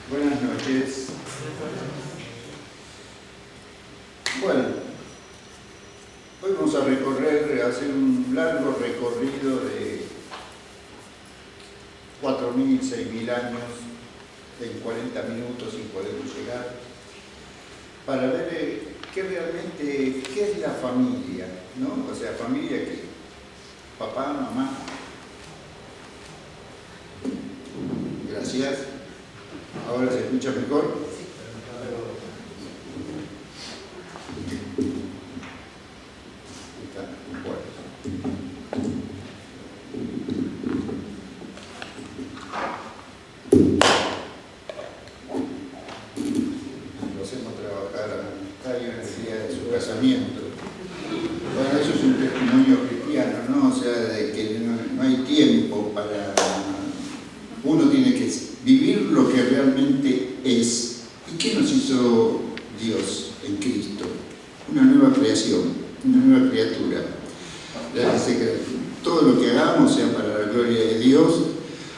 Buenas noches. Bueno, hoy vamos a hacer un largo recorrido de 4.000, 6.000 años en 40 minutos si podemos llegar, para ver qué es la familia, ¿no? O sea, familia que papá, mamá. Gracias. ¿Ahora se escucha mejor? Lo hacemos trabajar a Cayo en el día de su casamiento. Bueno, eso es un testimonio cristiano, ¿no? O sea, de que no hay tiempo para... Uno tiene que vivir lo que realmente es. ¿Y qué nos hizo Dios en Cristo? Una nueva creación, una nueva criatura. Dice que todo lo que hagamos sea para la gloria de Dios.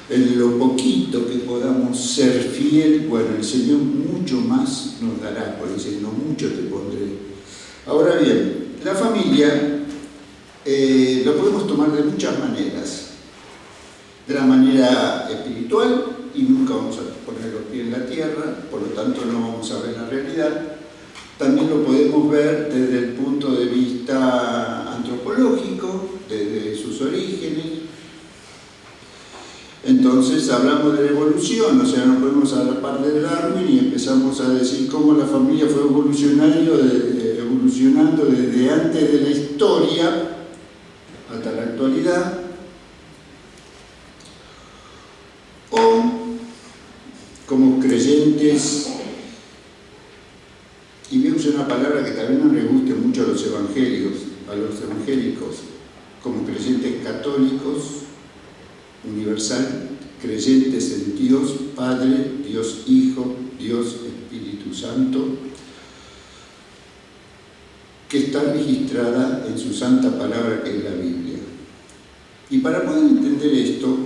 En lo poquito que podamos ser fiel, bueno, el Señor mucho más nos dará, porque dice, no mucho te pondré. Ahora bien, la familia lo podemos tomar de muchas maneras. De la manera espiritual, y nunca vamos a poner los pies en la tierra, por lo tanto no vamos a ver la realidad. También lo podemos ver desde el punto de vista antropológico, desde sus orígenes. Entonces hablamos de la evolución, o sea, no podemos hablar de Darwin y empezamos a decir cómo la familia fue evolucionando desde antes de la historia hasta la actualidad. O como creyentes, y voy a usar una palabra que también no le guste mucho a los evangélicos, como creyentes católicos, universal, creyentes en Dios Padre, Dios Hijo, Dios Espíritu Santo, que está registrada en su santa palabra que es la Biblia. Y para poder entender esto,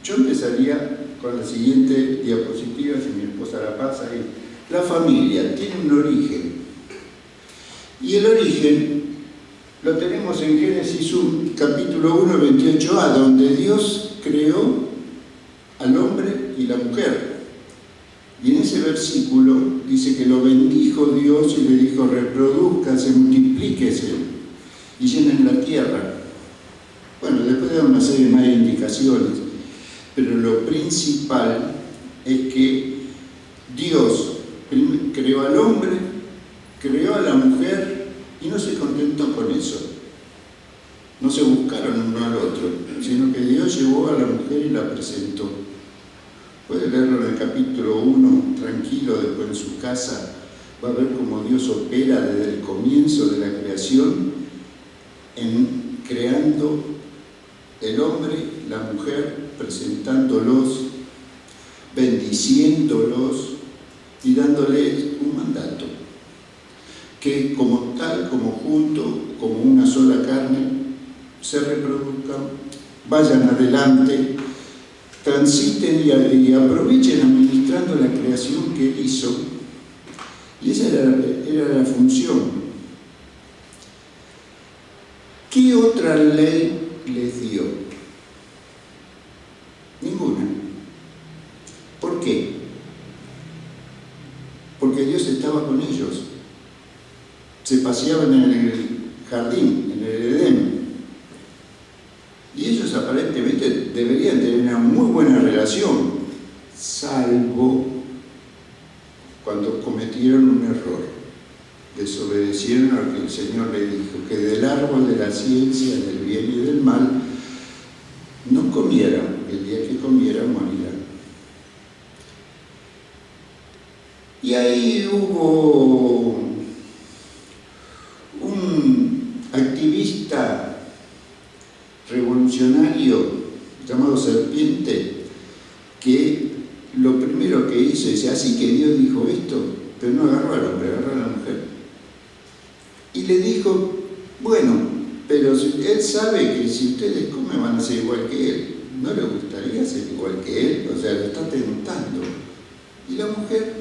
yo empezaría con la siguiente diapositiva, si mi esposa la pasa ahí. La familia tiene un origen. Y el origen lo tenemos en Génesis 1, capítulo 1, 28a, donde Dios creó al hombre y la mujer. Y en ese versículo dice que lo bendijo Dios y le dijo, reprodúzcase, multiplíquese y llenen la tierra. Bueno, después da una serie más de indicaciones. Pero lo principal es que Dios creó al hombre, creó a la mujer y no se contentó con eso. No se buscaron uno al otro, sino que Dios llevó a la mujer y la presentó. Puede leerlo en el capítulo 1, tranquilo, después en su casa. Va a ver cómo Dios opera desde el comienzo de la creación en creando el hombre, la mujer, presentándolos, bendiciéndolos y dándoles un mandato, que como tal, como junto, como una sola carne, se reproduzcan, vayan adelante, transiten y aprovechen administrando la creación que Él hizo. Y esa era la función. ¿Qué otra ley les dio? Ninguna. ¿Por qué? Porque Dios estaba con ellos. Se paseaban en el jardín, en el Edén. Y ellos aparentemente deberían tener una muy buena relación, salvo cuando cometieron un error. Desobedecieron a lo que el Señor le dijo, que del árbol de la ciencia, del bien y del mal, no comieran. El día que comieran morirán. Y ahí hubo un activista revolucionario llamado Serpiente, que lo primero que hizo, dice, así que Dios dijo esto, pero no agarró al hombre, agarró a la mujer. Y le dijo, bueno, pero él sabe que si ustedes comen van a ser igual que él. ¿No le gustaría ser igual que él? O sea, lo está tentando. Y la mujer,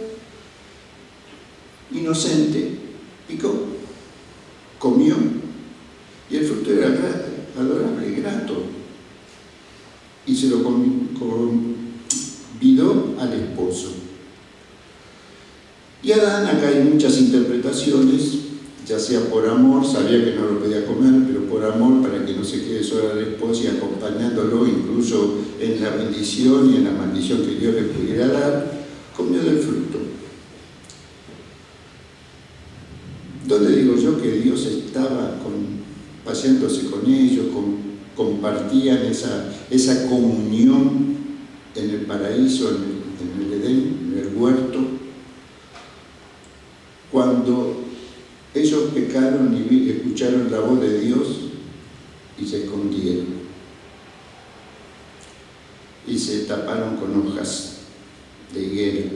inocente, picó, comió, y el fruto era adorable, grato. Y se lo convidó al esposo. Y Adán, acá hay muchas interpretaciones, ya sea por amor, sabía que no lo podía comer, pero por amor, para que no se quede sola la esposa y acompañándolo incluso en la bendición y en la maldición que Dios le pudiera dar, comió del fruto. ¿Dónde digo yo que Dios estaba paseándose con ellos, compartían esa comunión en el paraíso, en el Edén, en el huerto? Cuando ellos pecaron y escucharon la voz de Dios y se escondieron y se taparon con hojas de higuera.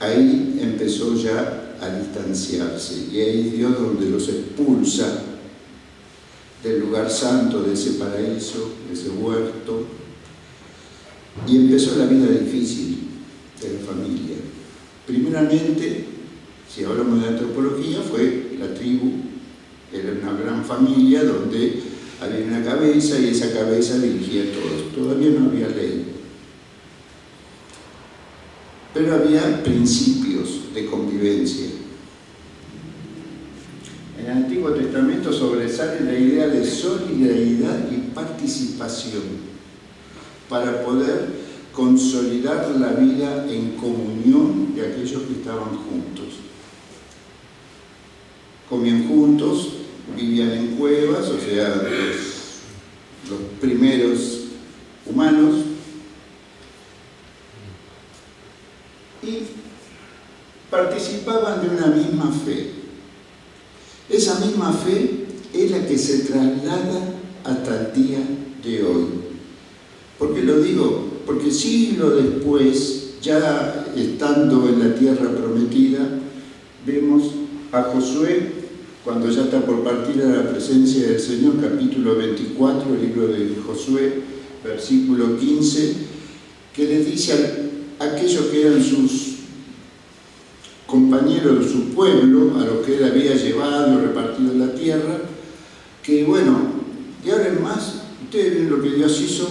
Ahí empezó ya a distanciarse, y ahí Dios donde los expulsa del lugar santo, de ese paraíso, de ese huerto, y empezó la vida difícil de la familia. Primeramente, si hablamos de antropología, fue la tribu, era una gran familia donde había una cabeza y esa cabeza dirigía a todos. Todavía no había ley, pero había principios de convivencia. En el Antiguo Testamento sobresale la idea de solidaridad y participación para poder consolidar la vida en comunión de aquellos que estaban juntos. Comían juntos, vivían en cuevas, o sea, los primeros humanos, y participaban de una misma fe. Esa misma fe es la que se traslada hasta el día de hoy. ¿Por qué lo digo? Porque siglos después, ya estando en la tierra prometida, vemos a Josué, cuando ya está por partir a la presencia del Señor, capítulo 24, el libro de Josué, versículo 15, que les dice a aquellos que eran sus compañeros de su pueblo, a los que él había llevado, repartido en la tierra, que bueno, de ahora en más, ustedes ven lo que Dios hizo,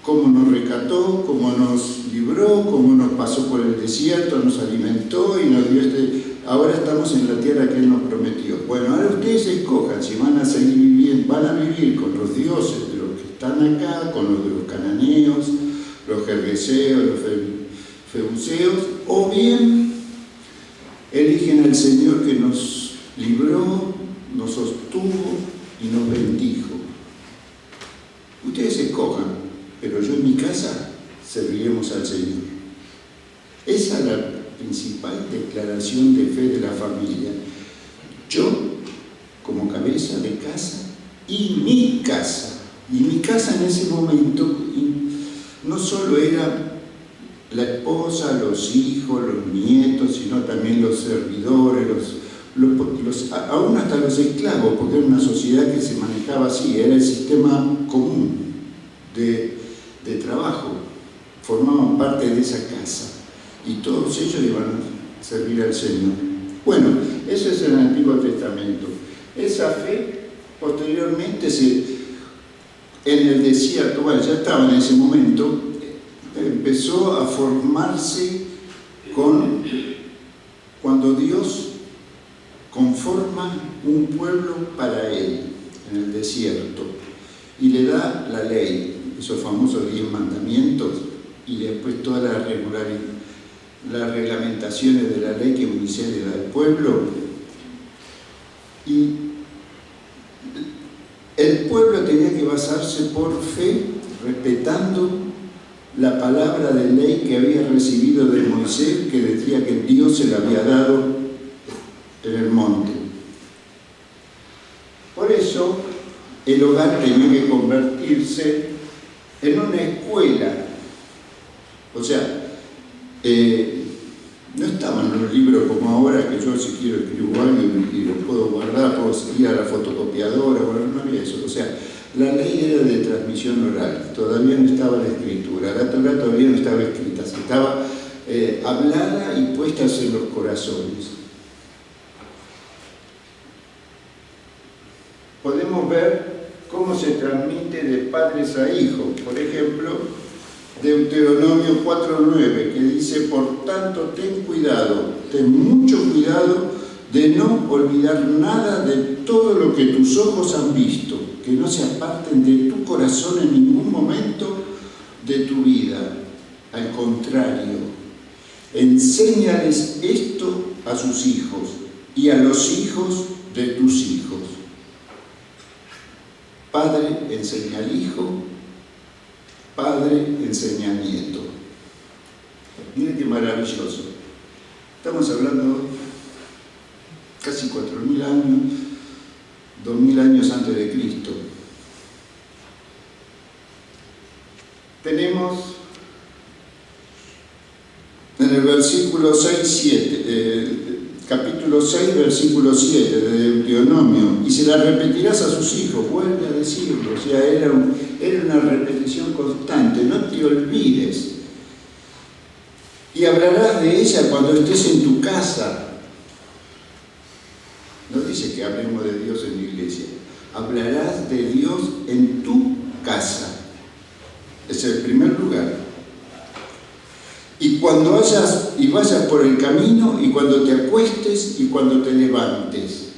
cómo nos rescató, cómo nos libró, cómo nos pasó por el desierto, nos alimentó y nos dio ahora estamos en la tierra que Él nos prometió. Bueno, ahora ustedes escojan si van a seguir viviendo, van a vivir con los dioses de los que están acá, con los de los cananeos, los gergeseos, los febuseos, o bien eligen al Señor que nos libró, nos sostuvo y nos bendijo. Ustedes escojan, pero yo en mi casa serviremos al Señor. Esa es la principal declaración de fe de la familia. Yo, como cabeza de casa, y mi casa en ese momento no solo era la esposa, los hijos, los nietos, sino también los servidores, aún hasta los esclavos, porque era una sociedad que se manejaba así, era el sistema común de trabajo, formaban parte de esa casa y todos ellos iban a servir al Señor. Bueno, eso es en el Antiguo Testamento. Esa fe posteriormente en el desierto, bueno, ya estaba en ese momento, empezó a formarse cuando Dios conforma un pueblo para Él en el desierto y le da la ley, esos famosos 10 mandamientos, y después todas las reglamentaciones de la ley que Moisés le da al pueblo. Y el pueblo tenía que basarse por fe, respetando la palabra de ley que había recibido de Moisés, que decía que Dios se la había dado en el monte. Por eso, el hogar tenía que convertirse en una escuela. O sea, no estaban los libros como ahora, que yo si quiero escribo algo y lo puedo guardar, puedo ir a la fotocopiadora, bueno, no había eso. O sea, La ley era de transmisión oral, todavía no estaba la escritura, la Torá todavía no estaba escrita, estaba hablada y puesta en los corazones. Podemos ver cómo se transmite de padres a hijos. Por ejemplo, Deuteronomio 4:9, que dice: por tanto, ten cuidado, ten mucho cuidado de no olvidar nada de todo lo que tus ojos han visto, que no se aparten de tu corazón en ningún momento de tu vida. Al contrario, enséñales esto a sus hijos y a los hijos de tus hijos. Padre enseña al hijo, padre enseña al nieto. Miren qué maravilloso. Estamos hablando casi 4.000 años, 2.000 años antes de Cristo. Tenemos en el versículo 6, capítulo 6, versículo 7 de Deuteronomio: y se la repetirás a sus hijos. Vuelve a decirlo, o sea, era una repetición constante. No te olvides. Y hablarás de ella cuando estés en tu casa. No dice que hablemos de Dios en la iglesia. Hablarás de Dios en tu casa. Es el primer lugar. Y cuando vayas por el camino, y cuando te acuestes, y cuando te levantes.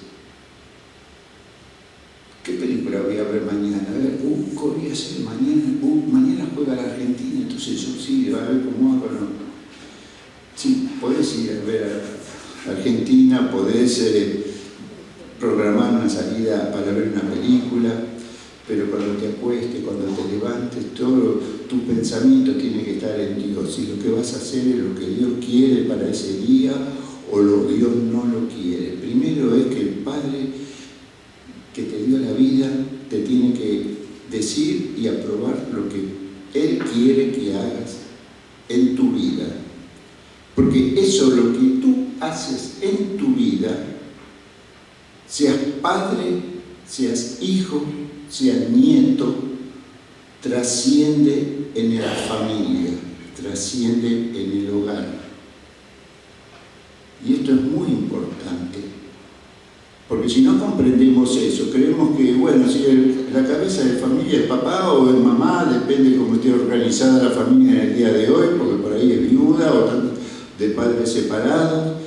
¿Qué película voy a ver mañana? A ver, ¿qué voy a hacer mañana? Mañana juega la Argentina, entonces yo sí, a ver cómo hago, ¿no? Sí, podés ir a ver a Argentina, podés programar una salida para ver una película, pero cuando te acuestes, cuando te levantes, todo tu pensamiento tiene que estar en Dios. Y lo que vas a hacer es lo que Dios quiere para ese día, o Dios no lo quiere. Primero es que el Padre que te dio la vida te tiene que decir y aprobar lo que Él quiere que hagas en tu vida. Porque eso, lo que tú haces en tu vida, seas padre, seas hijo, seas nieto, trasciende en la familia, trasciende en el hogar. Y esto es muy importante, porque si no comprendemos eso, creemos que, bueno, si la cabeza de familia es papá o es mamá, depende de cómo esté organizada la familia en el día de hoy, porque por ahí es viuda o de padres separados,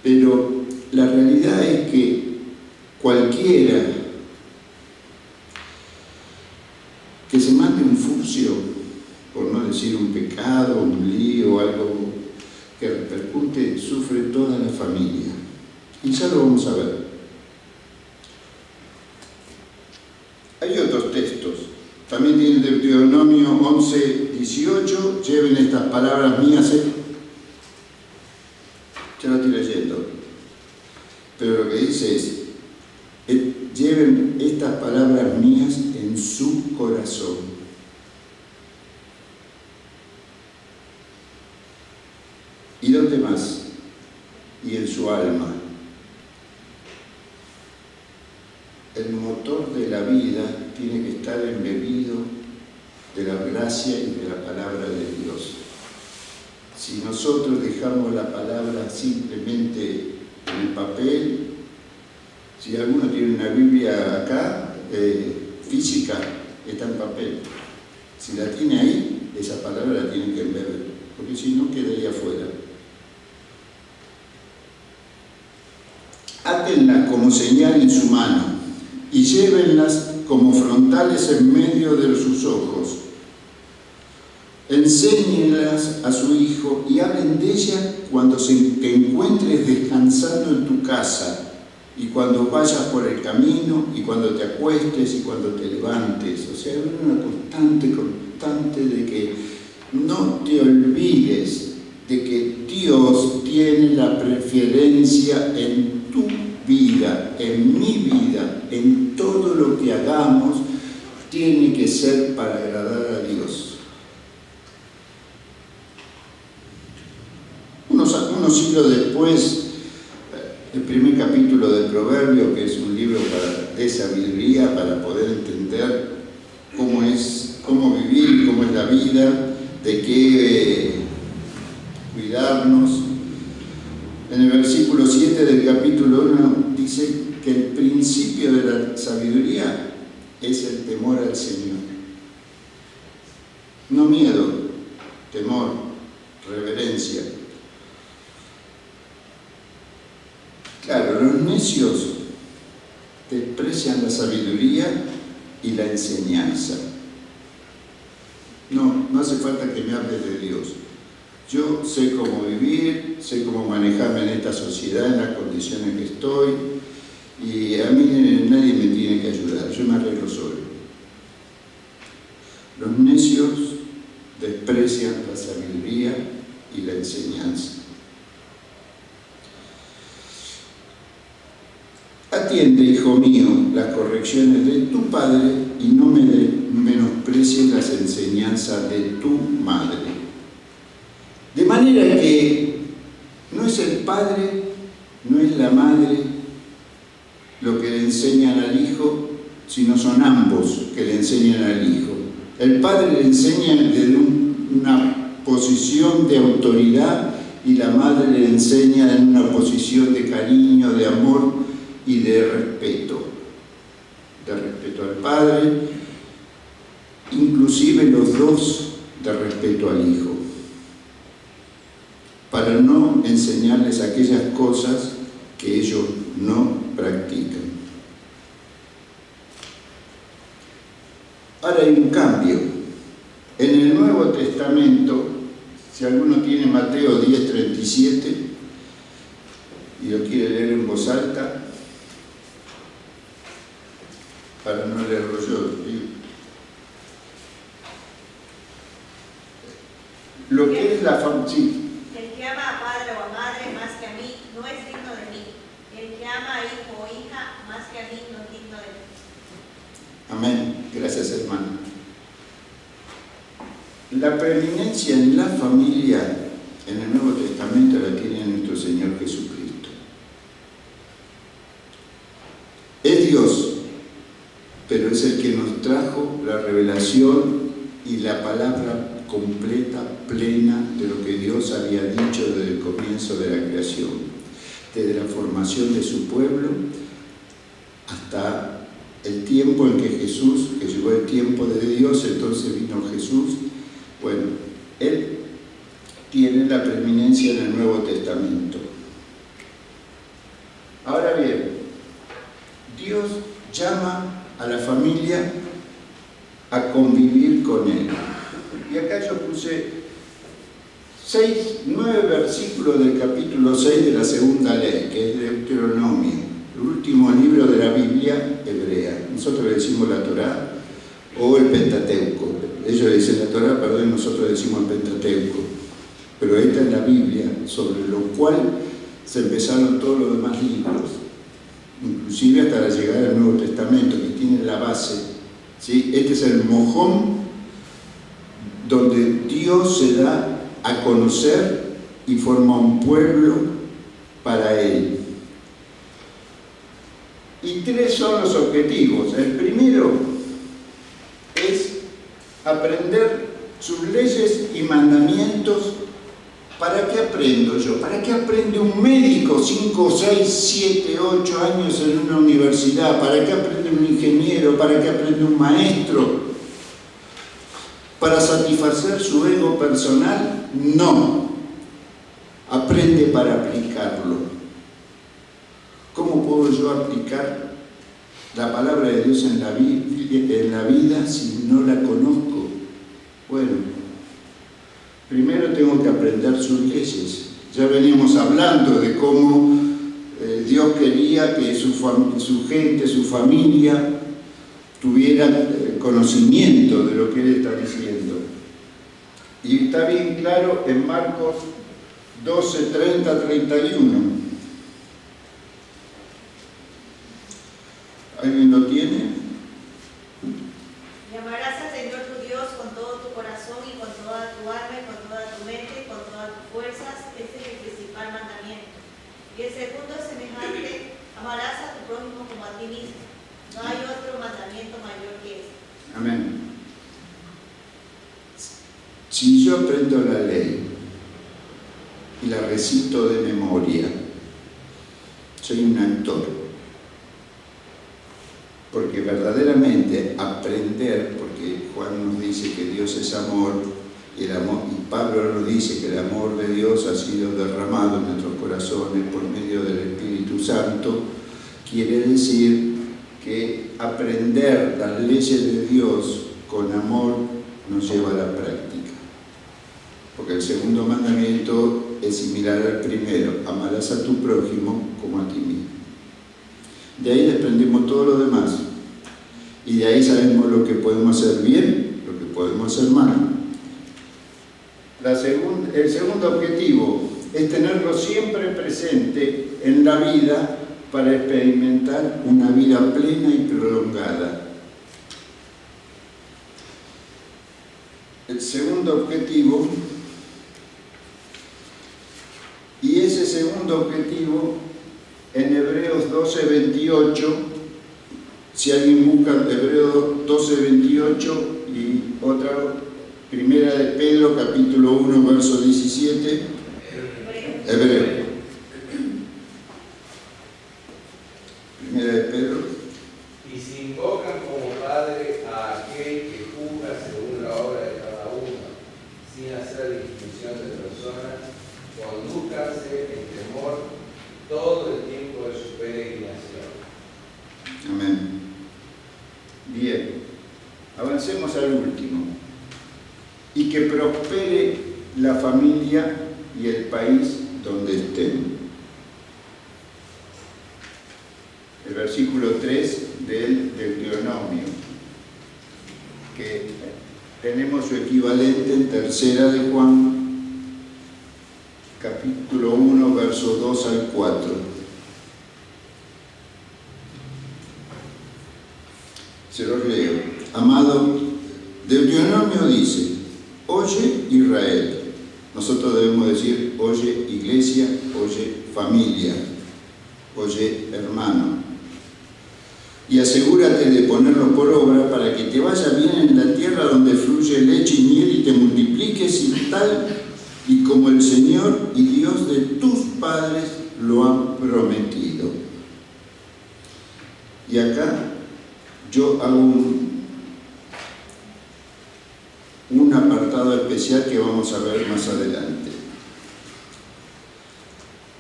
pero la realidad es que cualquiera que se mande un furcio, por no decir un pecado, un lío, algo que repercute, sufre toda la familia. Y ya lo vamos a ver. Hay otros textos. También tiene Deuteronomio 11:18. Lleven estas palabras mías. Ya lo estoy leyendo. Pero lo que dice es: lleven estas palabras mías en su corazón. ¿Y dónde más? Y en su alma. El motor de la vida tiene que estar embebido de la gracia y de la palabra de Dios. Si nosotros dejamos la palabra simplemente en el papel, si alguno tiene una Biblia acá, física, está en papel. Si la tiene ahí, esa palabra la tiene que embeber, porque si no quedaría fuera. Átenlas como señal en su mano y llévenlas como frontales en medio de sus ojos. Enséñenlas a su hijo y hablen de ella cuando te encuentres descansando en tu casa, y cuando vayas por el camino, y cuando te acuestes, y cuando te levantes. O sea, es una constante de que no te olvides de que Dios tiene la preferencia en tu vida, en mi vida, en todo lo que hagamos, tiene que ser para agradar a Dios. Unos siglos después, el primer capítulo del Proverbio, que es un libro de sabiduría para poder entender cómo vivir, cómo es la vida, de qué cuidarnos. En el versículo 7 del capítulo 1 dice que el principio de la sabiduría es el temor al Señor. No miedo, temor, reverencia. Claro, los necios desprecian la sabiduría y la enseñanza. No hace falta que me hables de Dios. Yo sé cómo vivir, sé cómo manejarme en esta sociedad, en las condiciones que estoy, y a mí nadie me tiene que ayudar, yo me arreglo solo. Los necios desprecian la sabiduría y la enseñanza. Atiende, hijo mío, las correcciones de tu padre y no menosprecies las enseñanzas de tu madre. De manera que no es el padre, no es la madre lo que le enseñan al hijo, sino son ambos que le enseñan al hijo. El padre le enseña desde una posición de autoridad y la madre le enseña en una posición de cariño, de amor y de respeto al padre, inclusive los dos de respeto al hijo, para no enseñarles aquellas cosas que ellos no practican. Ahora hay un cambio. En el Nuevo Testamento, si alguno tiene Mateo 10:37 y lo quiere leer en voz alta, para no leerlo yo, lo que es la familia. Sí. El que ama a padre o a madre más que a mí no es digno de mí. El que ama a hijo o hija más que a mí no es digno de mí. Amén. Gracias, hermano. La preeminencia en la familia en el Nuevo Testamento la tiene nuestro Señor Jesucristo. Es Dios, pero es el que nos trajo la revelación y la palabra completa, plena de lo que Dios había dicho desde el comienzo de la creación, desde la formación de su pueblo hasta el tiempo en que llegó el tiempo de Dios, entonces vino Jesús. Bueno, Él tiene la preeminencia en el Nuevo Testamento. Ahora bien, Dios llama a la familia a convivir con Él. Y acá yo puse 9 versículos del capítulo 6 de la segunda ley, que es Deuteronomio, el último libro de la Biblia hebrea. Nosotros le decimos la Torá o el Pentateuco. Ellos le dicen la Torá, perdón, nosotros decimos el Pentateuco. Pero esta es la Biblia, sobre lo cual se empezaron todos los demás libros, inclusive hasta la llegada del Nuevo Testamento, que tiene la base. ¿Sí? Este es el mojón donde Dios se da a conocer y forma un pueblo para Él. Y 3 son los objetivos. El primero es aprender sus leyes y mandamientos. ¿Para qué aprendo yo? ¿Para qué aprende un médico 5, 6, 7, 8 años en una universidad? ¿Para qué aprende un ingeniero? ¿Para qué aprende un maestro? ¿Para satisfacer su ego personal? No. Aprende para aplicarlo. ¿Cómo puedo yo aplicar la palabra de Dios en la vida si no la conozco? Bueno, primero tengo que aprender sus leyes. Ya veníamos hablando de cómo Dios quería que su gente, su familia, tuviera conocimiento de lo que Él está diciendo. Y está bien claro en Marcos 12, 30, 31. ¿Alguien lo tiene? Y amarás al Señor tu Dios con todo tu corazón y con toda tu alma y con toda tu mente y con todas tus fuerzas. Este es el principal mandamiento. Y el segundo es semejante Si yo aprendo la ley y la recito de memoria, soy un actor. Porque verdaderamente aprender, porque Juan nos dice que Dios es amor, y Pablo nos dice que el amor de Dios ha sido derramado en nuestros corazones por medio del Espíritu Santo, quiere decir que aprender las leyes de Dios con amor nos lleva a la práctica. Porque el segundo mandamiento es similar al primero: amarás a tu prójimo como a ti mismo. De ahí desprendemos todo lo demás. Y de ahí sabemos lo que podemos hacer bien, lo que podemos hacer mal. El segundo objetivo es tenerlo siempre presente en la vida para experimentar una vida plena y prolongada. El segundo objetivo, y ese segundo objetivo en Hebreos 12:28, si alguien busca Hebreos 12:28 y otra, Primera de Pedro, capítulo 1, verso 17. Hebreo. Primera de Pedro. Y si invocan como Padre a aquel que juzga según la obra de cada uno, sin hacer distinción de personas, condúzcanse en temor todo el tiempo de su peregrinación. Amén. Bien, avancemos al último. Y que prospere la familia y el país donde estén. El versículo 3 del Deuteronomio, que tenemos su equivalente en Tercera de Juan, capítulo 1, versos 2 al 4. Se los leo. Amado, Deuteronomio dice: oye Israel. Nosotros debemos decir: oye iglesia, oye familia, oye hermano. Y asegúrate de ponerlo por obra para que te vaya bien en la tierra donde fluye leche y miel y te multipliques y tal y como el Señor y Dios de tus padres lo han prometido. Y acá yo hago un apartado especial que vamos a ver más adelante.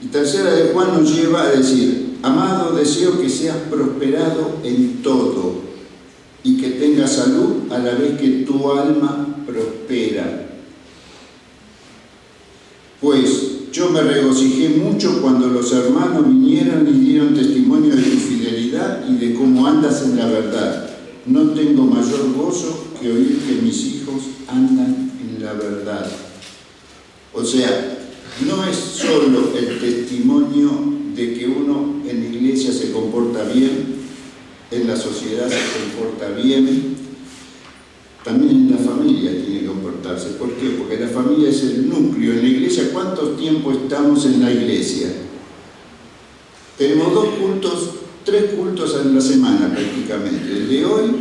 Y Tercera de Juan nos lleva a decir: amado, deseo que seas prosperado en todo y que tengas salud a la vez que tu alma prospera. Pues yo me regocijé mucho cuando los hermanos vinieron y dieron testimonio de tu fidelidad y de cómo andas en la verdad. No tengo mayor gozo que oír que mis hijos andan en la verdad. O sea, no es solo el testimonio de que uno en la iglesia se comporta bien, en la sociedad se comporta bien, también en la familia tiene que comportarse. ¿Por qué? Porque la familia es el núcleo. En la iglesia, ¿cuánto tiempo estamos en la iglesia? Tenemos 3 cultos en la semana prácticamente. El de hoy,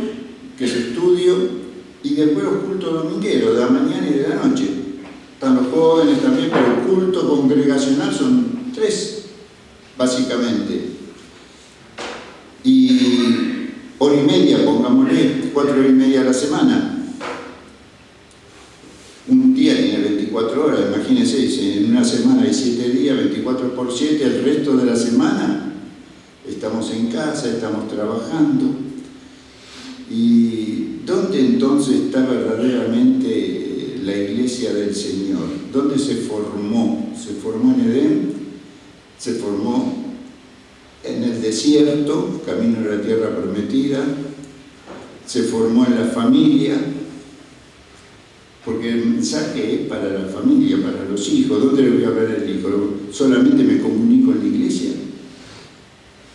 que es estudio, y después los cultos domingueros, de la mañana y de la noche. Están los jóvenes también, pero el culto congregacional son 3, básicamente. Y hora y media, pongámosle, 4 horas y media a la semana. Un día tiene 24 horas, imagínense, si en una semana hay 7 días, 24 por 7, el resto de la semana estamos en casa, estamos trabajando. ¿Y dónde entonces está verdaderamente la iglesia del Señor? ¿Dónde se formó? ¿Se formó en Edén? ¿Se formó en el desierto, camino a la tierra prometida? ¿Se formó en la familia? Porque el mensaje es para la familia, para los hijos. ¿Dónde le voy a hablar al hijo? ¿Solamente me comunico en la iglesia?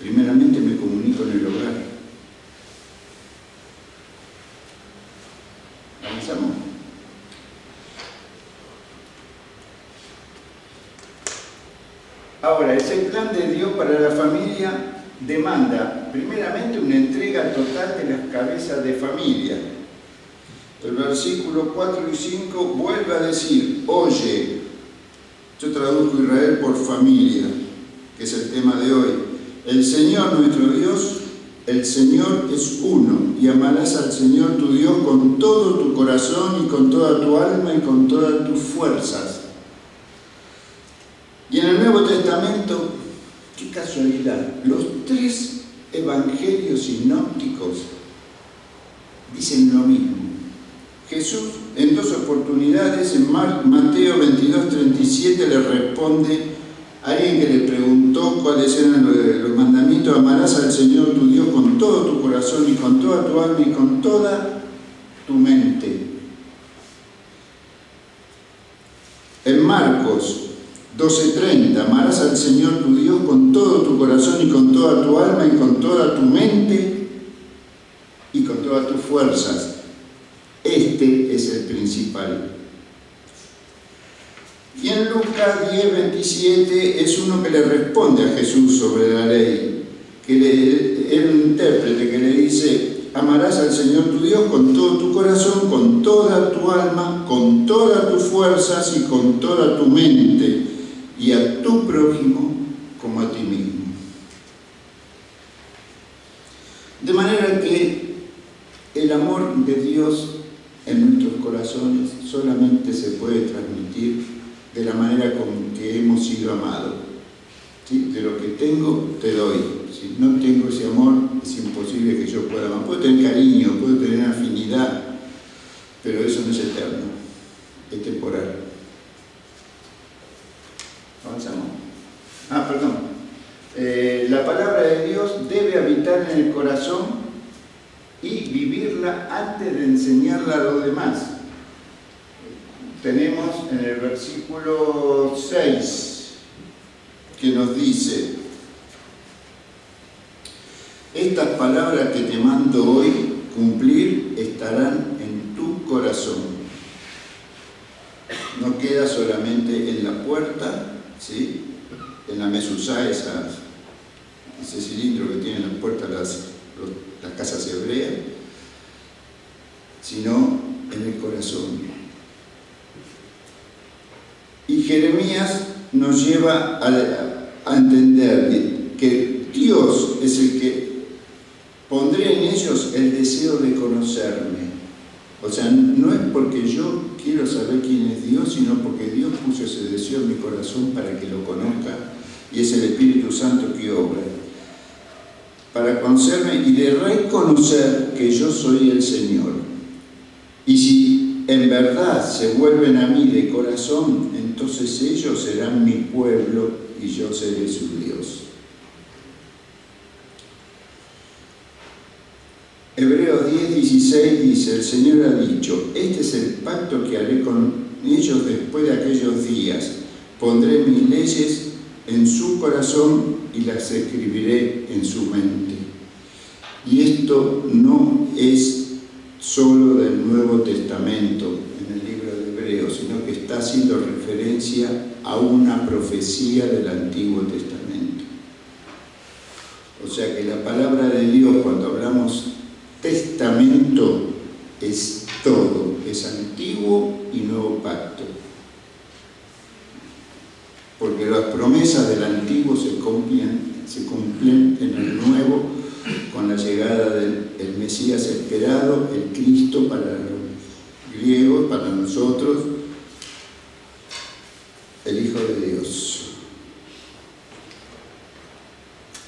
Primeramente me comunico en el hogar. ¿Avanzamos? Ahora, ese plan de Dios para la familia demanda primeramente una entrega total de las cabezas de familia. El versículo 4 y 5 vuelve a decir, oye, yo traduzco Israel por familia, que es el tema de hoy. El Señor nuestro Dios, el Señor es uno, y amarás al Señor tu Dios con todo tu corazón y con toda tu alma y con todas tus fuerzas. Y en el Nuevo Testamento, qué casualidad, los 3 evangelios sinópticos dicen lo mismo. Jesús en 2 oportunidades, en Mateo 22:37, le responde a alguien que le preguntó cuáles eran los mandamientos: amarás al Señor tu Dios con todo tu corazón y con toda tu alma y con toda tu mente. En Marcos 12:30, amarás al Señor tu Dios con todo tu corazón y con toda tu alma y con toda tu mente y con todas tus fuerzas. Este es el principal. Y en Lucas 10:27 es uno que le responde a Jesús sobre la ley, que es un intérprete que le dice: amarás al Señor tu Dios con todo tu corazón, con toda tu alma, con todas tus fuerzas y con toda tu mente, y a tu prójimo como a ti mismo. De manera que el amor de Dios en nuestros corazones solamente se puede transmitir de la manera con que hemos sido amados. ¿Sí? De lo que tengo, te doy. Si no tengo ese amor, es imposible que yo pueda amar. Puedo tener cariño, puedo tener afinidad, pero eso no es eterno, es temporal. ¿Avanzamos? Perdón. La palabra de Dios debe habitar en el corazón y vivirla antes de enseñarla a los demás. Tenemos en el versículo 6 que nos dice: estas palabras que te mando hoy cumplir estarán en tu corazón. No queda solamente en la puerta, ¿sí? En la mezuzá, ese cilindro que tienen las puertas las casas hebreas, sino en el corazón. Y Jeremías nos lleva a entender que Dios es el que pondré en ellos el deseo de conocerme. O sea, no es porque yo quiero saber quién es Dios, sino porque Dios puso ese deseo en mi corazón para que lo conozca, y es el Espíritu Santo que obra. Para conocerme y de reconocer que yo soy el Señor. Y si en verdad se vuelven a mí de corazón, entonces ellos serán mi pueblo y yo seré su Dios. Hebreos 10:16 dice: el Señor ha dicho, este es el pacto que haré con ellos después de aquellos días. Pondré mis leyes en su corazón y las escribiré en su mente. Y esto no es solo del Nuevo Testamento en el libro de Hebreos, sino que está haciendo referencia a una profecía del Antiguo Testamento. O sea que la palabra de Dios, cuando hablamos testamento, es todo, es Antiguo y Nuevo Pacto. Porque las promesas del Antiguo se cumplen en el Nuevo, con la llegada del Mesías esperado, el Cristo para los griegos, para nosotros, el Hijo de Dios.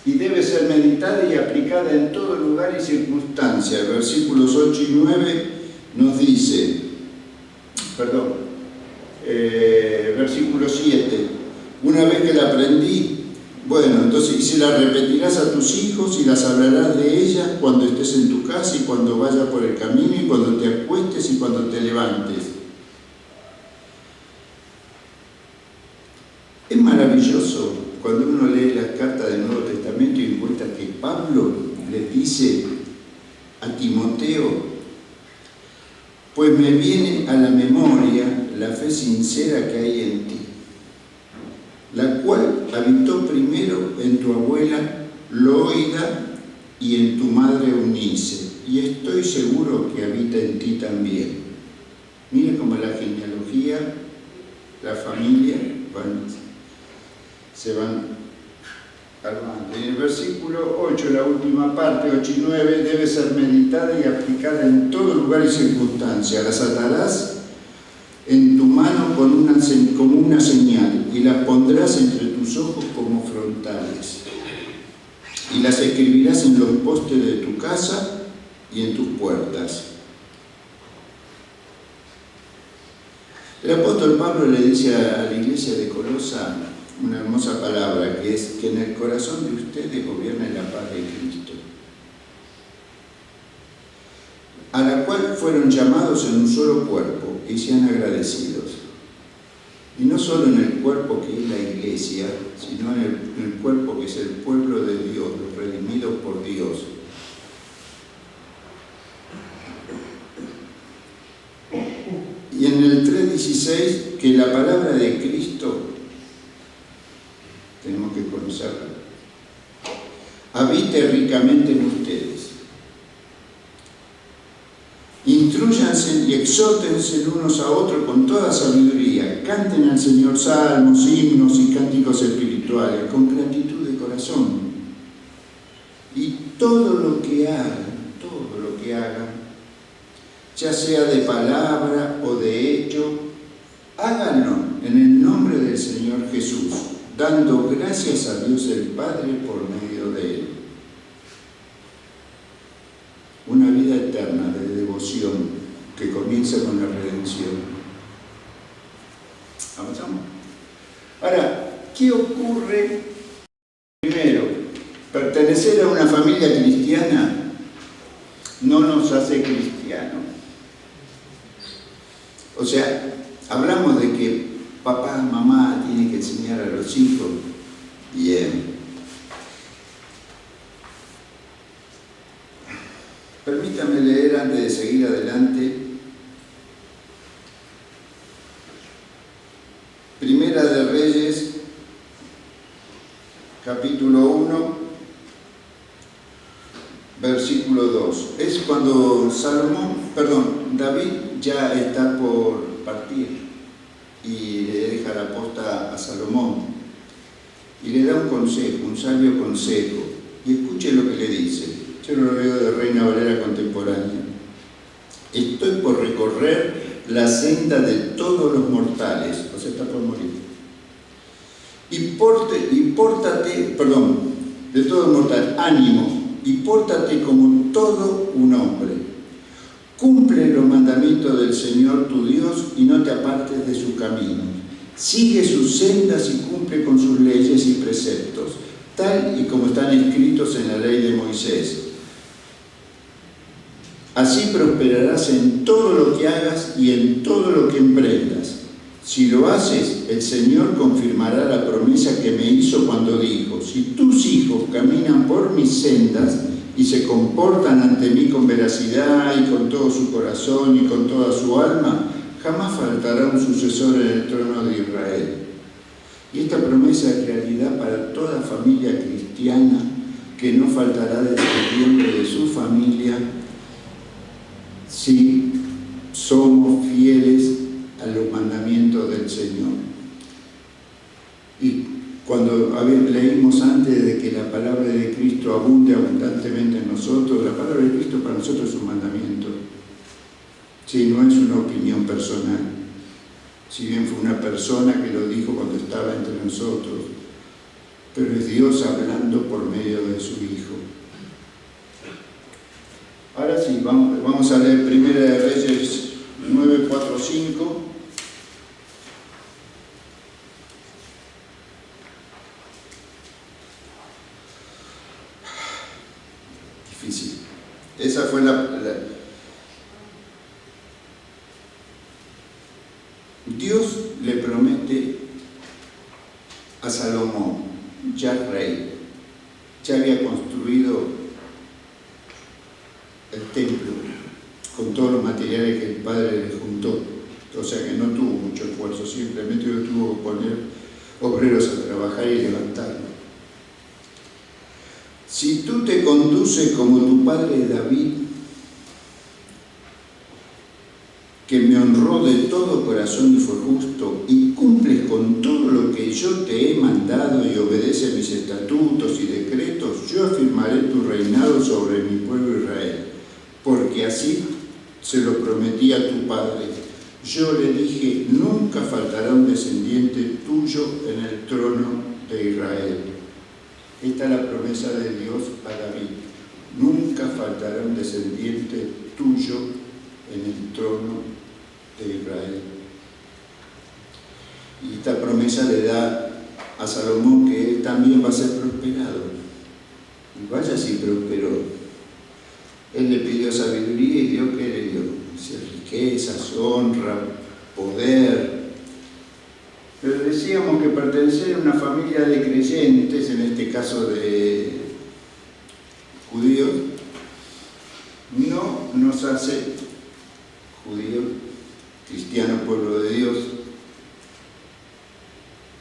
Y debe ser meditada y aplicada en todo lugar y circunstancia. Versículos 8 y 9 nos dice, versículo 7, una vez que la aprendí, bueno, entonces, y se la repetirás a tus hijos y las hablarás de ellas cuando estés en tu casa y cuando vayas por el camino y cuando te acuestes y cuando te levantes. Es maravilloso cuando uno lee las cartas del Nuevo Testamento y encuentra que Pablo le dice a Timoteo: pues me viene a la memoria la fe sincera que hay en ti, la cual habitó primero en tu abuela Loida y en tu madre Eunice. y estoy seguro que habita en ti también. Mire cómo la genealogía, la familia, se van armando. En el versículo 8, la última parte, 8 y 9, debe ser meditada y aplicada en todo lugar y circunstancia. Las atarás en tu mano como una señal y las pondrás entre tus ojos como frontales. Y las escribirás en los postes de tu casa y en tus puertas. El apóstol Pablo le dice a la iglesia de Colosa una hermosa palabra, que es que en el corazón de ustedes gobierne la paz de Cristo, a la cual fueron llamados en un solo cuerpo y sean agradecidos. Y no solo en el cuerpo que es la iglesia, sino en el cuerpo que es el pueblo de Dios, los redimidos por Dios. Y en el 3:16, que la palabra de Cristo, tenemos que conocerla, habite ricamente en ustedes. Intrúyanse y exhórtense unos a otros con toda sabiduría. Canten al Señor salmos, himnos y cánticos espirituales con gratitud de corazón. Y todo lo que hagan, ya sea de palabra o de hecho, háganlo en el nombre del Señor Jesús, dando gracias a Dios el Padre por medio de Él. Una vida eterna de devoción que comienza con la redención. ¿Avanzamos? Ahora, ¿qué ocurre? Primero, pertenecer a una familia cristiana no nos hace cristianos. O sea, hablamos de que papá, mamá tienen que enseñar a los hijos. Bien. Permítame leer antes de seguir adelante. Primera de Reyes, capítulo 1, versículo 2. Es cuando David ya está por partir y le deja la posta a Salomón y le da un consejo, un sabio consejo. Y escuche lo que le dice. Yo lo leo de Reina Valera contemporánea. Estoy por recorrer la senda de todos los mortales, o sea, está por morir. De todo mortal, ánimo, y pórtate como todo un hombre. Cumple los mandamientos del Señor tu Dios y no te apartes de su camino. Sigue sus sendas y cumple con sus leyes y preceptos, tal y como están escritos en la ley de Moisés. Así prosperarás en todo lo que hagas y en todo lo que emprendas. Si lo haces, el Señor confirmará la promesa que me hizo cuando dijo: si tus hijos caminan por mis sendas y se comportan ante mí con veracidad y con todo su corazón y con toda su alma, jamás faltará un sucesor en el trono de Israel. Y esta promesa es realidad para toda familia cristiana, que no faltará descendiente de su familia si somos fieles a los mandamientos del Señor. Y cuando leímos antes de que la palabra de Cristo abunde abundantemente en nosotros, la palabra de Cristo para nosotros es un mandamiento. Sí, no es una opinión personal. Si bien fue una persona que lo dijo cuando estaba entre nosotros, pero es Dios hablando por medio de su Hijo. Ahora sí, vamos a leer Primera de Reyes 9, 4, 5. Difícil. Esa fue Dios le promete a Salomón, ya rey, ya había construido el templo con todos los materiales que el padre le juntó, o sea que no tuvo mucho esfuerzo, simplemente tuvo que poner obreros a trabajar y levantarlo. Si tú te conduces como tu padre David, que me honró de todo corazón y fue justo, y cumples con todo lo que yo te he mandado y obedece mis estatutos y decretos, yo afirmaré tu reinado sobre mi pueblo Israel, porque así se lo prometí a tu padre. Yo le dije, nunca faltará un descendiente tuyo en el trono de Israel. Esta es la promesa de Dios a David. Nunca faltará un descendiente tuyo en el trono de Israel. Y esta promesa le da a Salomón que él también va a ser prosperado. Y vaya si prosperó. Él le pidió sabiduría y Dios que le dio riquezas, honra, poder. Pero decíamos que pertenecer a una familia de creyentes, en este caso de judíos, no nos hace judíos, cristianos, pueblo de Dios,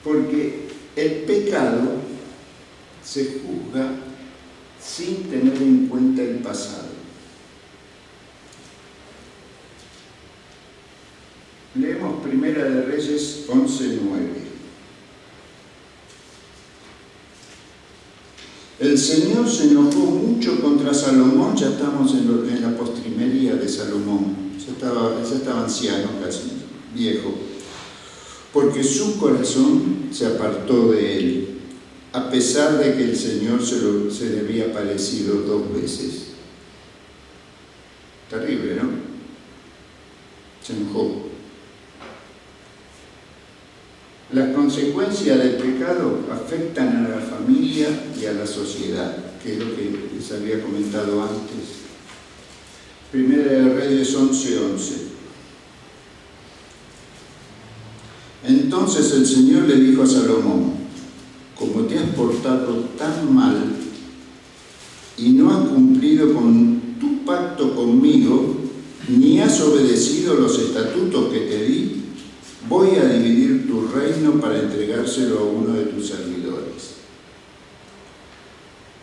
porque el pecado se juzga sin tener en cuenta el pasado. Leemos Primera de Reyes 11:9. El Señor se enojó mucho contra Salomón, ya estamos en la postrimería de Salomón, ya estaba anciano, casi viejo, porque su corazón se apartó de él, a pesar de que el Señor se le había aparecido 2 veces. Terrible, ¿no? Se enojó. Las consecuencias del pecado afectan a la familia y a la sociedad, que es lo que les había comentado antes. Primera de Reyes 11:11. Entonces el Señor le dijo a Salomón, como te has portado tan mal y no has cumplido con tu pacto conmigo, ni has obedecido los estatutos que te di, voy a dividir tu reino para entregárselo a uno de tus servidores.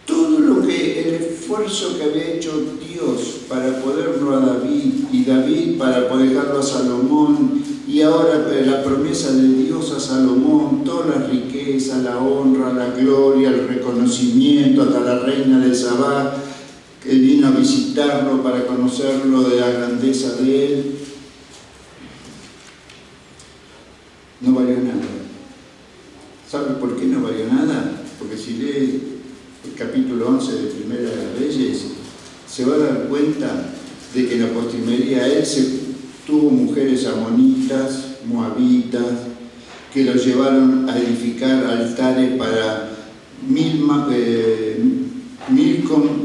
Todo lo que el esfuerzo que había hecho Dios para poderlo a David, y David para poder dejarlo a Salomón, y ahora la promesa de Dios a Salomón, toda la riqueza, la honra, la gloria, el reconocimiento, hasta la reina de Sabá, que vino a visitarlo para conocerlo de la grandeza de él, no valió nada. ¿Sabe por qué no valió nada? Porque si lee el capítulo 11 de Primera de Reyes, se va a dar cuenta de que en la postrimería él tuvo mujeres amonitas, moabitas, que lo llevaron a edificar altares para Milcom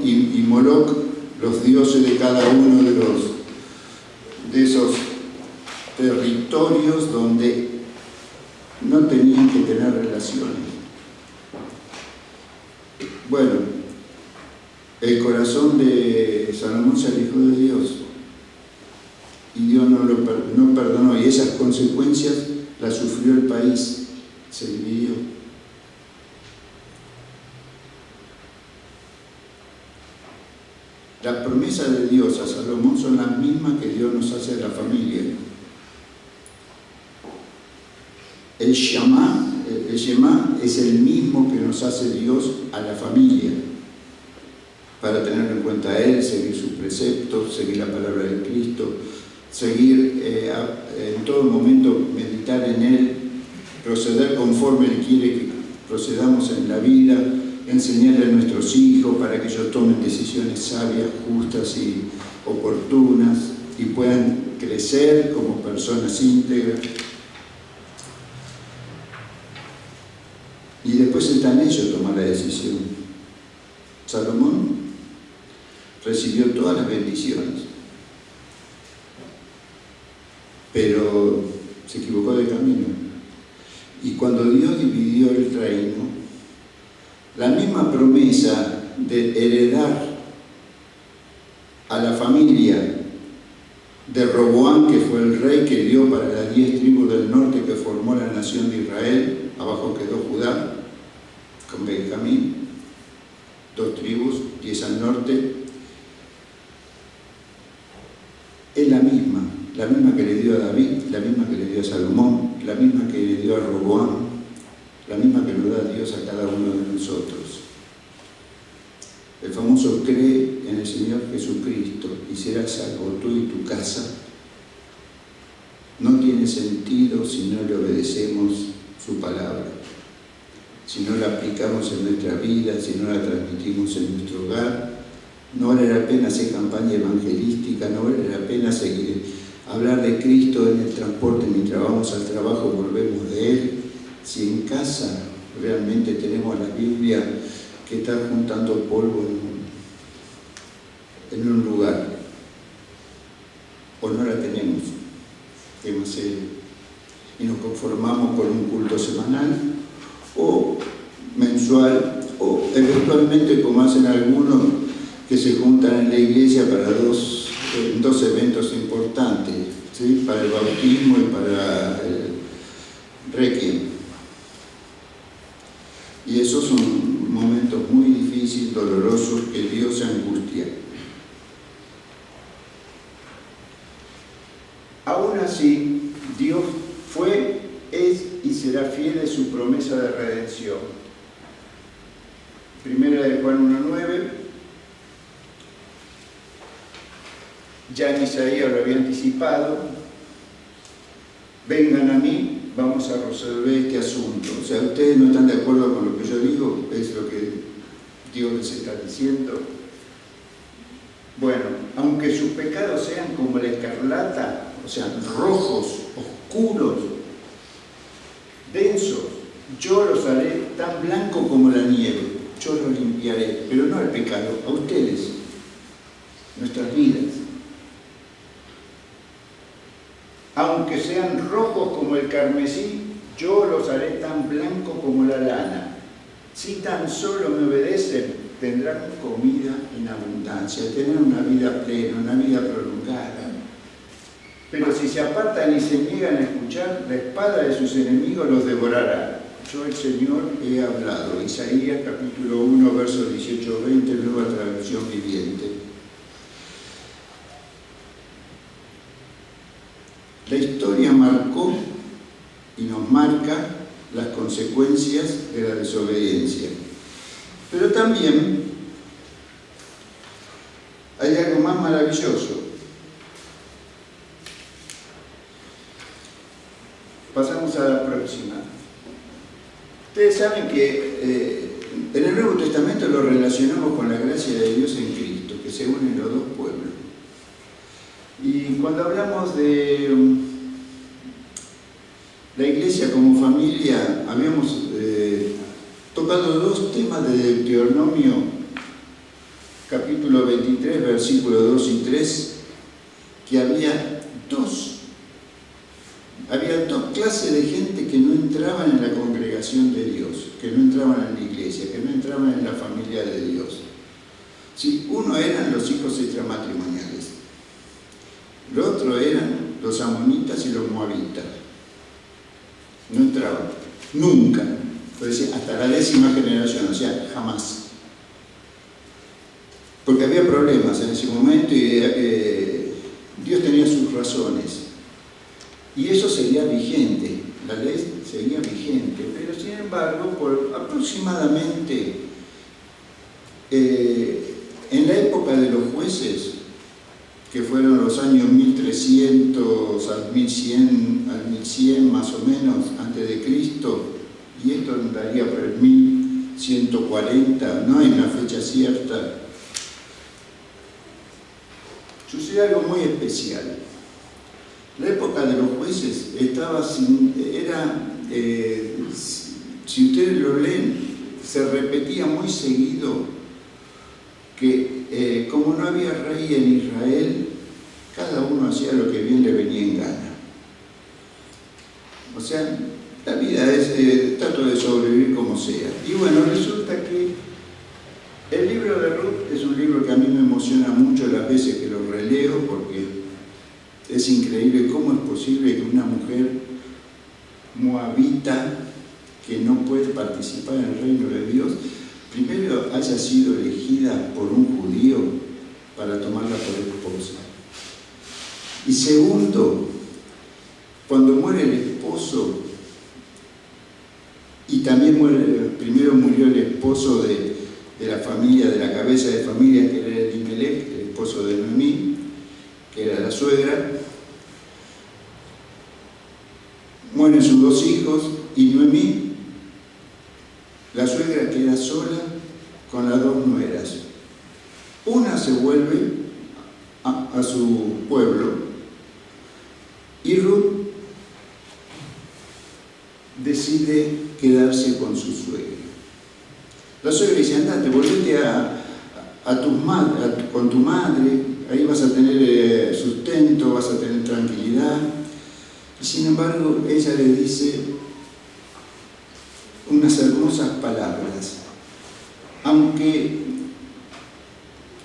y Moloc, los dioses de cada uno de esos territorios donde no tenían que tener relaciones. Bueno, el corazón de Salomón se alejó de Dios y Dios no perdonó, y esas consecuencias las sufrió el país, se dividió. Las promesas de Dios a Salomón son las mismas que Dios nos hace a la familia. El Shema es el mismo que nos hace Dios a la familia, para tener en cuenta a Él, seguir sus preceptos, seguir la palabra de Cristo, seguir en todo momento, meditar en Él, proceder conforme Él quiere que procedamos en la vida, enseñarle a nuestros hijos para que ellos tomen decisiones sabias, justas y oportunas y puedan crecer como personas íntegras. Y después está en ellos tomar la decisión. Salomón recibió todas las bendiciones, pero se equivocó de camino. Y cuando Dios dividió el reino, la misma promesa de heredar a la familia de Roboam, que fue el rey que dio para las 10 tribus del norte que formó la nación de Israel, abajo quedó Judá con Benjamín, 2 tribus, 10 al norte, es la misma. la misma que le dio a David, la misma que le dio a Salomón, la misma que le dio a Roboam, la misma que nos da Dios a cada uno de nosotros. El famoso cree en el Señor Jesucristo y serás salvo tú y tu casa. No tiene sentido si no le obedecemos su palabra, si no la aplicamos en nuestra vida, si no la transmitimos en nuestro hogar. No vale la pena hacer campaña evangelística, no vale la pena hablar de Cristo en el transporte mientras vamos al trabajo, volvemos de Él. Si en casa realmente tenemos la Biblia que está juntando polvo en un lugar, o no la tenemos, y nos conformamos con un culto semanal o mensual, o eventualmente, como hacen algunos, que se juntan en la iglesia para dos eventos importantes, ¿sí? Para el bautismo y para el requiem. Y esos son momentos muy difíciles, dolorosos, que Dios se angustia. Aún así, Dios fue, es y será fiel a su promesa de redención. Primera de Juan 1:9. Ya en Isaías lo había anticipado. Vengan a mí, vamos a resolver este asunto. O sea, ustedes no están de acuerdo con lo que yo digo, es lo que Dios les está diciendo. Bueno, aunque sus pecados sean como la escarlata, o sea, rojos, oscuros, densos, yo los haré tan blanco como la nieve. Yo los limpiaré, pero no al pecado, a ustedes, nuestras vidas. Aunque sean rojos como el carmesí, yo los haré tan blancos como la lana. Si tan solo me obedecen, tendrán comida en abundancia, tendrán una vida plena, una vida prolongada. Pero si se apartan y se niegan a escuchar, la espada de sus enemigos los devorará. Yo, el Señor, he hablado. Isaías capítulo 1, versos 18-20, nueva traducción viviente. La historia marcó y nos marca las consecuencias de la desobediencia. Pero también hay algo más maravilloso. Pasamos a la próxima. Ustedes saben que en el Nuevo Testamento lo relacionamos con la gracia de Dios en Cristo, que se unen los dos pueblos. Y cuando hablamos de la iglesia como familia, habíamos tocado dos temas de Deuteronomio, capítulo 23, versículos 2 y 3, que había dos clases de gente que no entraban en la congregación de Dios, que no entraban en la iglesia, que no entraban en la familia de Dios. Sí, uno eran los hijos extramatrimoniales, el otro eran los amonitas y los moabitas. No entraban, nunca, hasta la 10ª generación, o sea, jamás. Porque había problemas en ese momento y Dios tenía sus razones. Y eso seguía vigente, la ley seguía vigente, pero sin embargo, por aproximadamente en la época de los jueces, que fueron los años 1300 al 1100 más o menos antes de Cristo, y esto andaría por el 1140, no hay una fecha cierta, sucedió algo muy especial. La época de los jueces si ustedes lo leen, se repetía muy seguido que como no había rey en Israel, cada uno hacía lo que bien le venía en gana. O sea, la vida es trato de sobrevivir como sea. Y bueno, resulta que el libro de Ruth es un libro que a mí me emociona mucho las veces que lo releo, porque es increíble cómo es posible que una mujer moabita que no puede participar en el reino de Dios, primero haya sido elegida por un judío para tomarla por esposa. Y segundo, cuando muere el esposo, y también primero murió el esposo de la familia, de la cabeza de familia, que era Elimelech, el esposo de Noemí, que era la suegra. Mueren sus 2 hijos y Noemí, la suegra, queda sola con las 2 nueras. Una se vuelve a su pueblo y Ruth decide quedarse con su suegra. La suegra dice: andate, volvete con tu madre, ahí vas a tener sustento, vas a tener tranquilidad. Y sin embargo, ella le dice unas hermosas palabras: aunque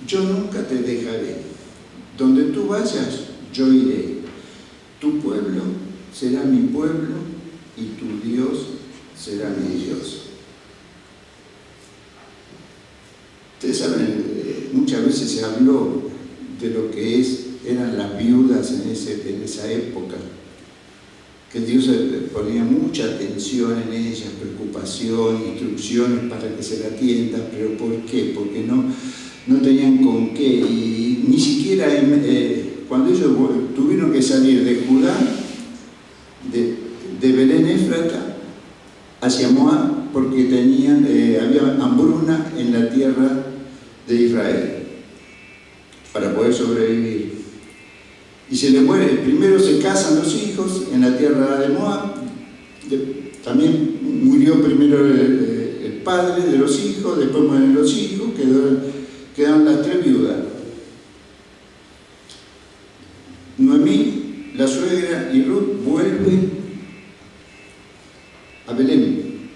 yo nunca te dejaré, donde tú vayas, yo iré. Tu pueblo será mi pueblo y tu Dios será mi Dios. Ustedes saben, muchas veces se habló de lo que eran las viudas en esa época, que Dios ponía mucha atención en ellas, preocupación, instrucciones para que se la atiendan. ¿Pero por qué? Porque no tenían con qué, y ni siquiera cuando ellos tuvieron que salir de Judá, de Belén Éfrata hacia Moab, porque había hambruna en la tierra de Israel, para poder sobrevivir. Y se le muere, primero se casan los hijos en la tierra de Moab, también murió primero el padre de los hijos, después mueren los hijos, quedaron las 3 viudas. Noemí, la suegra, y Ruth vuelven a Belén.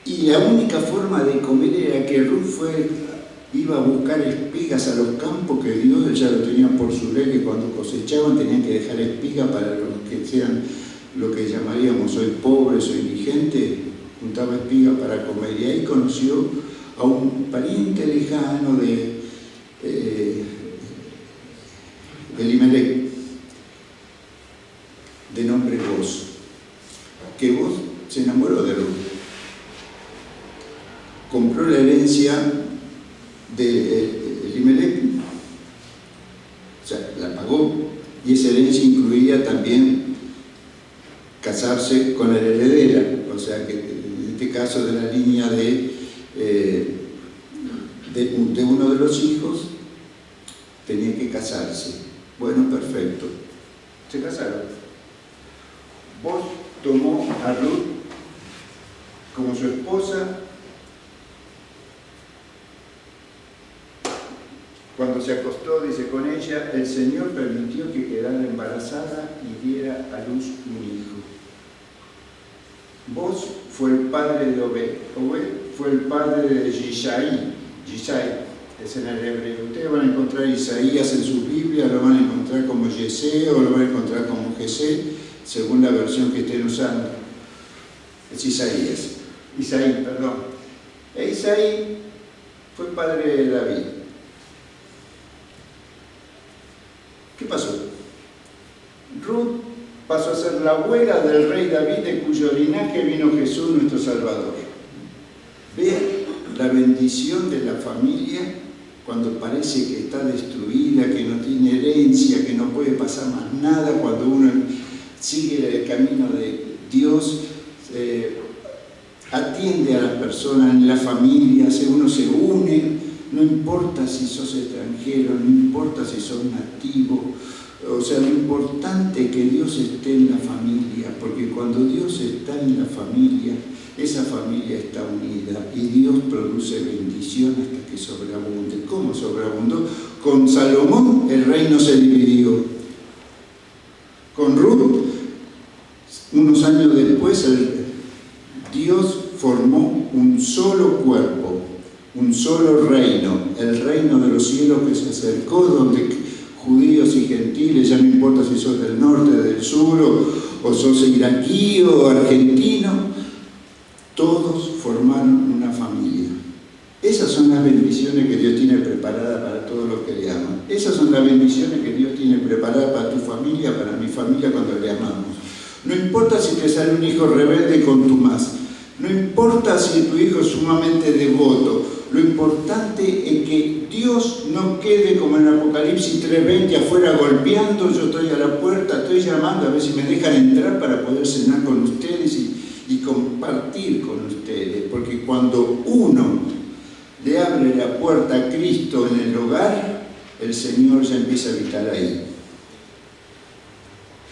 Y la única forma de comer era que Ruth iba a buscar espigas a los campos, que Dios ya lo tenía por su ley, que cuando cosechaban tenían que dejar espigas para los que sean lo que llamaríamos hoy pobres o indigentes, juntaba espigas para comer. Y ahí conoció a un pariente lejano de Elimelech, de nombre Boz, que Boz se enamoró de Ruth, compró la herencia de Elimelech, o sea, la pagó, y esa herencia incluía también casarse con la heredera, o sea que en este caso de la línea de uno de los hijos tenía que casarse. Bueno, perfecto, se casaron. Boz tomó a Ruth como su esposa. Cuando se acostó, dice, con ella, el Señor permitió que quedara embarazada y diera a luz un hijo. Boz fue el padre de Obed. Obed fue el padre de Yishai. Yishai es en el hebreo. Ustedes van a encontrar Isaías en sus Biblias, lo van a encontrar como Yesé o lo van a encontrar como Jesé, según la versión que estén usando. Es Isaías. Isaí, perdón. E Isaí fue padre de David. ¿Qué pasó? Ruth pasó a ser la abuela del rey David, de cuyo linaje vino Jesús nuestro Salvador. Vean la bendición de la familia cuando parece que está destruida, que no tiene herencia, que no puede pasar más nada. Cuando uno sigue el camino de Dios, atiende a las personas en la familia, uno se une. No importa si sos extranjero, no importa si sos nativo, o sea, lo importante es que Dios esté en la familia, porque cuando Dios está en la familia, esa familia está unida y Dios produce bendición hasta que sobreabunde. ¿Cómo sobreabundó? Con Salomón el reino se dividió. Con Ruth, unos años después, Dios formó un solo cuerpo, un solo reino, el reino de los cielos, que se acercó, donde judíos y gentiles, ya no importa si sos del norte, del sur, o sos iraquí o argentino, todos formaron una familia. Esas son las bendiciones que Dios tiene preparadas para todos los que le aman. Esas son las bendiciones que Dios tiene preparadas para tu familia, para mi familia cuando le amamos. No importa si te sale un hijo rebelde con tu más. No importa si tu hijo es sumamente devoto. Lo importante es que Dios no quede como en Apocalipsis 3:20 afuera golpeando. Yo estoy a la puerta, estoy llamando a ver si me dejan entrar para poder cenar con ustedes y compartir con ustedes. Porque cuando uno le abre la puerta a Cristo en el hogar, el Señor ya empieza a habitar ahí.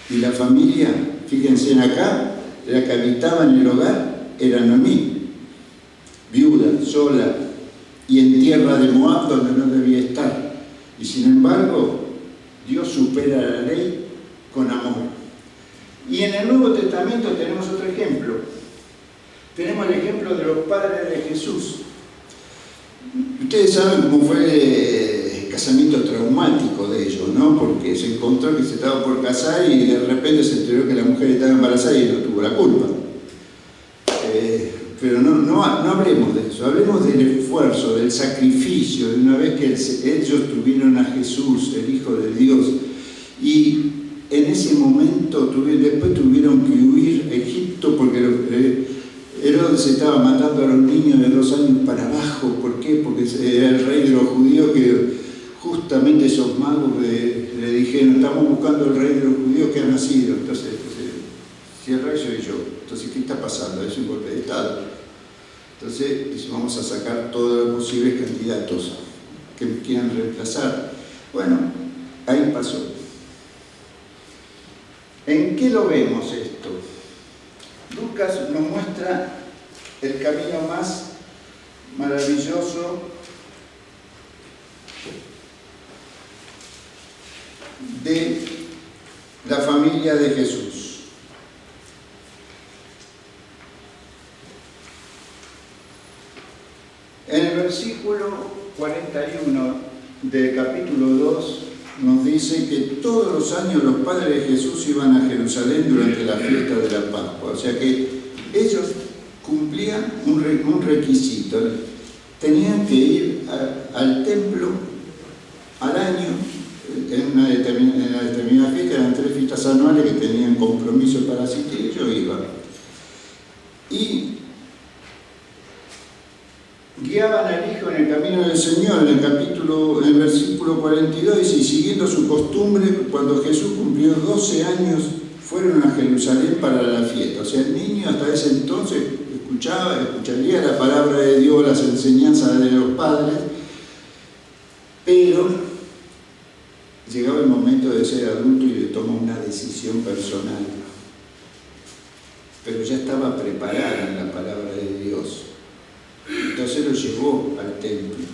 Y la familia, fíjense en acá, la que habitaba en el hogar era Noemí, viuda, sola, y en tierra de Moab donde no debía estar. Y sin embargo, Dios supera la ley con amor. Y en el Nuevo Testamento tenemos otro ejemplo. Tenemos el ejemplo de los padres de Jesús. Ustedes saben cómo fue el casamiento traumático de ellos, ¿no? Porque se encontró que se estaba por casar y de repente se enteró que la mujer estaba embarazada y no tuvo la culpa. Pero no hablemos de eso, hablemos del esfuerzo, del sacrificio, de una vez que ellos tuvieron a Jesús, el Hijo de Dios, y en ese momento después tuvieron que huir a Egipto porque Herodes se estaba matando a los niños de 2 años para abajo. ¿Por qué? Porque era el rey de los judíos, que justamente esos magos le dijeron: estamos buscando al rey de los judíos que ha nacido. Entonces si el rey soy yo, entonces ¿qué está pasando? Es un golpe de Estado. Entonces vamos a sacar todos los posibles candidatos que me quieran reemplazar. Bueno, ahí pasó. ¿En qué lo vemos esto? Lucas nos muestra el camino más maravilloso de la familia de Jesús. En el versículo 41 del capítulo 2 nos dice que todos los años los padres de Jesús iban a Jerusalén durante la fiesta de la Pascua. O sea que ellos cumplían un requisito. Tenían que ir al templo al año, en una determinada fiesta. Eran 3 fiestas anuales que tenían compromiso para asistir, y ellos iban. Y guiaban al Hijo en el camino del Señor. En el versículo 42 dice: y siguiendo su costumbre, cuando Jesús cumplió 12 años, fueron a Jerusalén para la fiesta. O sea, el niño hasta ese entonces escucharía la palabra de Dios, las enseñanzas de los padres, pero llegaba el momento de ser adulto y de tomar una decisión personal. Pero ya estaba preparada en la palabra de Dios. Entonces lo llevó al templo.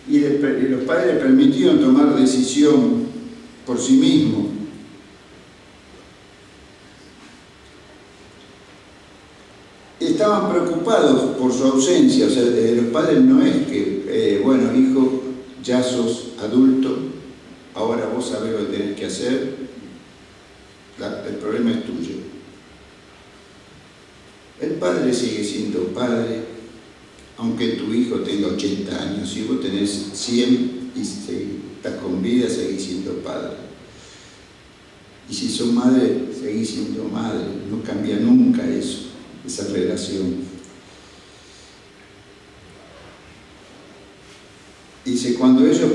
Y los padres le permitieron tomar decisión por sí mismos. Estaban preocupados por su ausencia. O sea, los padres no es que, bueno, hijo, ya sos adulto, ahora vos sabés lo que tenés que hacer, el problema es tuyo. El padre sigue siendo padre, aunque tu hijo tenga 80 años. Si vos tenés 100 y estás con vida, seguís siendo padre. Y si sos madre, seguís siendo madre. No cambia nunca eso, esa relación. Dice: cuando ellos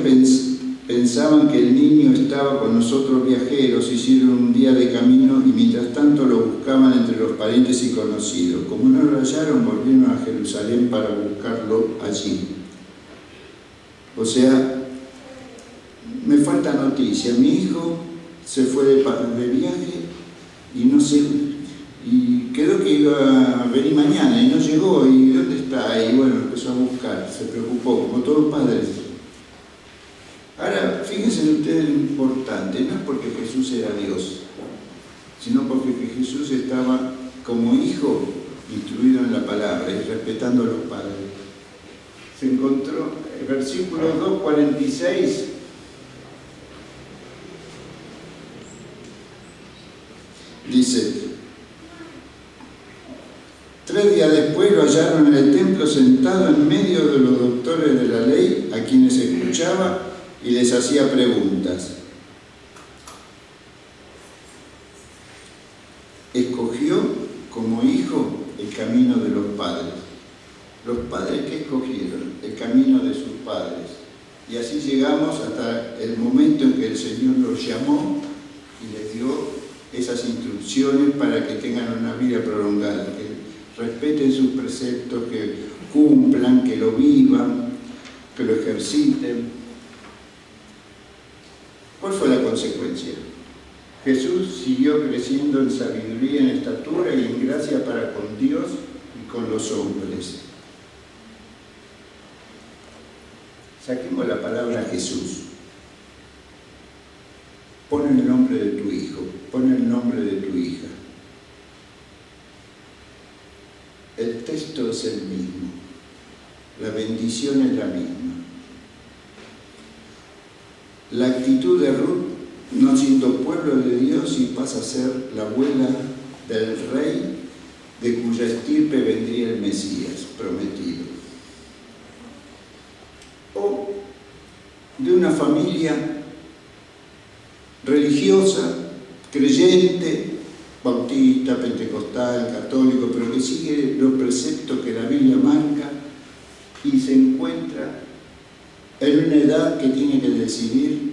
pensaban que el niño estaba con nosotros viajeros, hicieron un día de camino y mientras tanto lo buscaban entre los parientes y conocidos. Como no lo hallaron, volvieron a Jerusalén para buscarlo allí. O sea, me falta noticia. Mi hijo se fue de viaje y no sé, y quedó que iba a venir mañana y no llegó. ¿Y dónde está? Y bueno, empezó a buscar, se preocupó, como todos los padres. Ahora, fíjense ustedes lo importante, no es porque Jesús era Dios, sino porque Jesús estaba como hijo instruido en la palabra y respetando a los padres. Se encontró, el versículo 2:46, dice: 3 días después lo lo hallaron en el templo sentado en medio de los doctores de la ley, a quienes escuchaba y les hacía preguntas. Escogió como hijo el camino de los padres. ¿Los padres qué escogieron? El camino de sus padres. Y así llegamos hasta el momento en que el Señor los llamó y les dio esas instrucciones para que tengan una vida prolongada, que respeten sus preceptos, que cumplan, que lo vivan, que lo ejerciten. ¿Cuál fue la consecuencia? Jesús siguió creciendo en sabiduría, en estatura y en gracia para con Dios y con los hombres. Saquemos la palabra Jesús. Pon el nombre de tu hijo, pon el nombre de tu hija. El texto es el mismo, la bendición es la misma. La actitud de Ruth, no siendo pueblo de Dios, y pasa a ser la abuela del rey de cuya estirpe vendría el Mesías prometido. O de una familia religiosa, creyente, bautista, pentecostal, católico, pero que sigue los preceptos que la Biblia marca y se encuentra en una edad que tiene que decidir.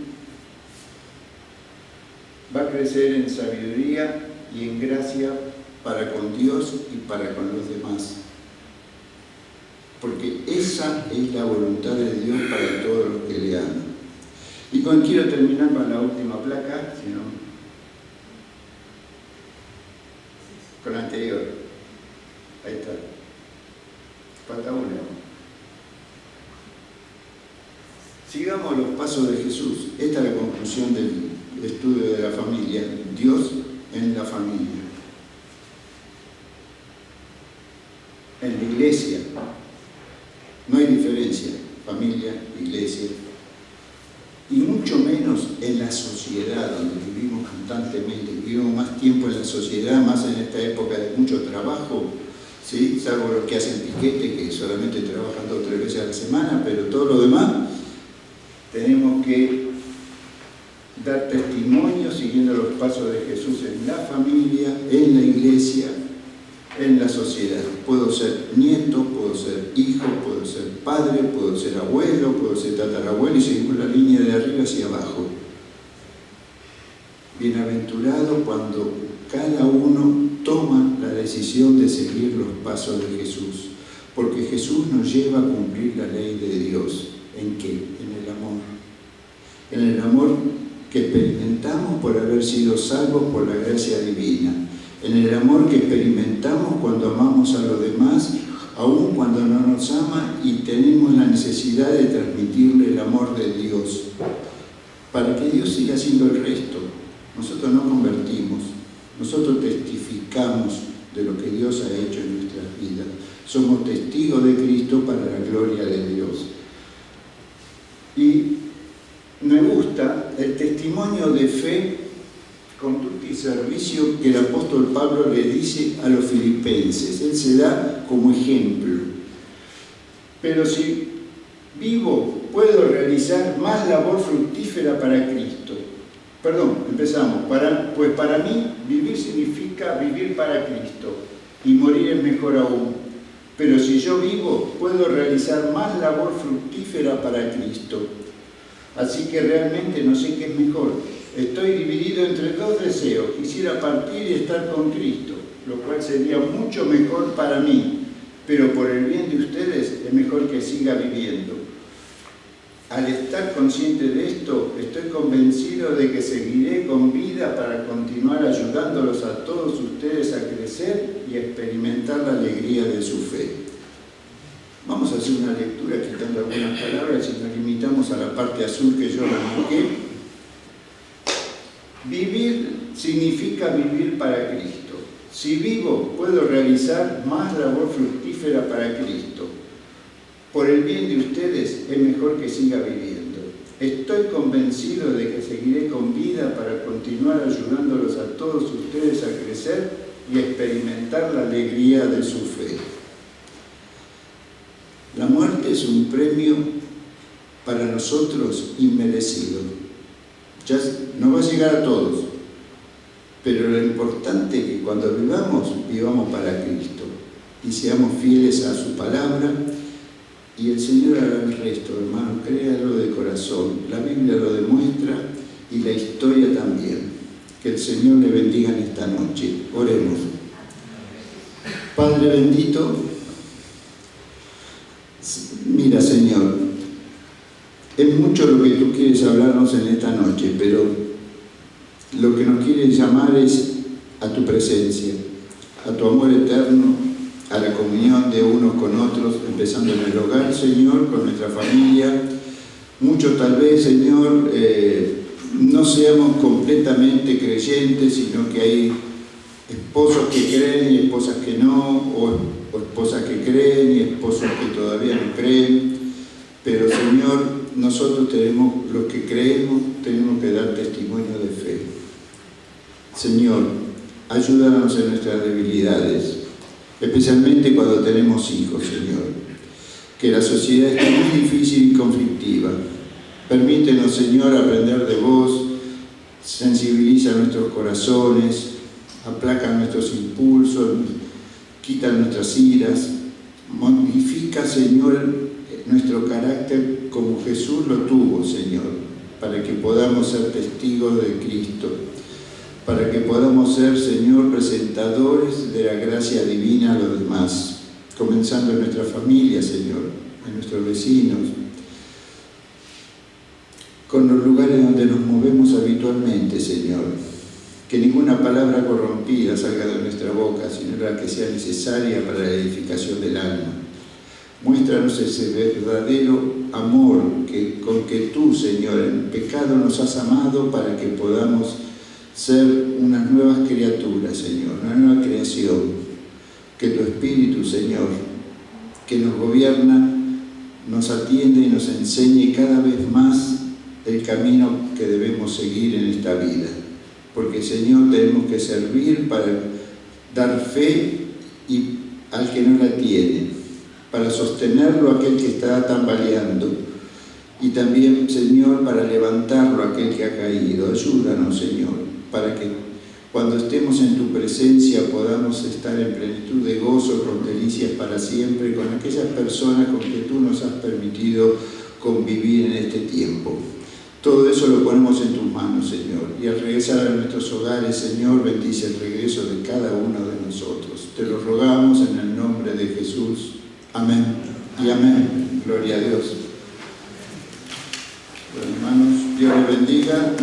Va a crecer en sabiduría y en gracia para con Dios y para con los demás. Porque esa es la voluntad de Dios para todos los que le aman. Y quiero terminar con la última placa, si no, con la anterior. Ahí está. Falta una. Sigamos los pasos de Jesús. Esta es la conclusión del estudio de la familia. Dios en la familia. En la iglesia. No hay diferencia. Familia, iglesia. Y mucho menos en la sociedad, donde vivimos constantemente, vivimos más tiempo en la sociedad, más en esta época de mucho trabajo, ¿sí? Salvo los que hacen piquete, que solamente trabajan 2 o 3 veces a la semana, pero todo lo demás tenemos que dar testimonio siguiendo los pasos de Jesús en la familia, en la iglesia, en la sociedad. Puedo ser nieto, puedo ser hijo, puedo ser padre, puedo ser abuelo, puedo ser tatarabuelo, y seguimos la línea de arriba hacia abajo. Bienaventurado cuando cada uno toma la decisión de seguir los pasos de Jesús, porque Jesús nos lleva a cumplir la ley de Dios. ¿En qué? En el amor. En el amor que experimentamos por haber sido salvos por la gracia divina. En el amor que experimentamos cuando amamos a los demás, aun cuando no nos ama y tenemos la necesidad de transmitirle el amor de Dios, para que Dios siga haciendo el resto. Nosotros no convertimos, nosotros testificamos de lo que Dios ha hecho en nuestras vidas. Somos testigos de Cristo para la gloria de Dios. Y me gusta el testimonio de fe, conducta y servicio que el apóstol Pablo le dice a los filipenses. Él se da como ejemplo. Pero si vivo, puedo realizar más labor fructífera para Cristo. Empezamos. Pues para mí, vivir significa vivir para Cristo y morir es mejor aún. Pero si yo vivo, puedo realizar más labor fructífera para Cristo. Así que realmente no sé qué es mejor. Estoy dividido entre 2 deseos. Quisiera partir y estar con Cristo, lo cual sería mucho mejor para mí, pero por el bien de ustedes es mejor que siga viviendo. Al estar consciente de esto, estoy convencido de que seguiré con vida para continuar ayudándolos a todos ustedes a crecer y experimentar la alegría de su fe. Vamos a hacer una lectura quitando algunas palabras y nos limitamos a la parte azul que yo remarqué. Vivir significa vivir para Cristo. Si vivo, puedo realizar más labor fructífera para Cristo. Por el bien de ustedes es mejor que siga viviendo. Estoy convencido de que seguiré con vida para continuar ayudándolos a todos ustedes a crecer y experimentar la alegría de su fe. es un premio para nosotros inmerecido. Ya no va a llegar a todos, pero lo importante es que cuando vivamos para Cristo y seamos fieles a su palabra, y el Señor hará el resto, hermanos, créalo de corazón. La Biblia lo demuestra y la historia también. Que el Señor le bendiga en esta noche. Oremos. Padre bendito, mira, Señor, es mucho lo que tú quieres hablarnos en esta noche, pero lo que nos quieres llamar es a tu presencia, a tu amor eterno, a la comunión de unos con otros, empezando en el hogar, Señor, con nuestra familia. Muchos tal vez, Señor, no seamos completamente creyentes, sino que hay esposos que creen y esposas que no, o esposas que creen y esposos que todavía no creen. Pero, Señor, nosotros los que creemos, tenemos que dar testimonio de fe. Señor, ayúdanos en nuestras debilidades, especialmente cuando tenemos hijos, Señor, que la sociedad es muy difícil y conflictiva. Permítenos, Señor, aprender de vos, sensibiliza nuestros corazones, aplaca nuestros impulsos, quita nuestras iras, modifica, Señor, nuestro carácter como Jesús lo tuvo, Señor, para que podamos ser testigos de Cristo, para que podamos ser, Señor, presentadores de la gracia divina a los demás, comenzando en nuestra familia, Señor, en nuestros vecinos, con los lugares donde nos movemos habitualmente, Señor. Que ninguna palabra corrompida salga de nuestra boca, sino la que sea necesaria para la edificación del alma. Muéstranos ese verdadero amor con que tú, Señor, en pecado nos has amado para que podamos ser unas nuevas criaturas, Señor, una nueva creación. Que tu Espíritu, Señor, que nos gobierna, nos atiende y nos enseñe cada vez más el camino que debemos seguir en esta vida. Porque, Señor, tenemos que servir para dar fe al que no la tiene, para sostenerlo a aquel que está tambaleando, y también, Señor, para levantarlo a aquel que ha caído. Ayúdanos, Señor, para que cuando estemos en tu presencia podamos estar en plenitud de gozo, con delicias para siempre, con aquellas personas con que tú nos has permitido convivir en este tiempo. Todo eso lo ponemos en tus manos, Señor, y al regresar a nuestros hogares, Señor, bendice el regreso de cada uno de nosotros. Te lo rogamos en el nombre de Jesús. Amén y amén. Gloria a Dios. Bueno, hermanos, Dios les bendiga.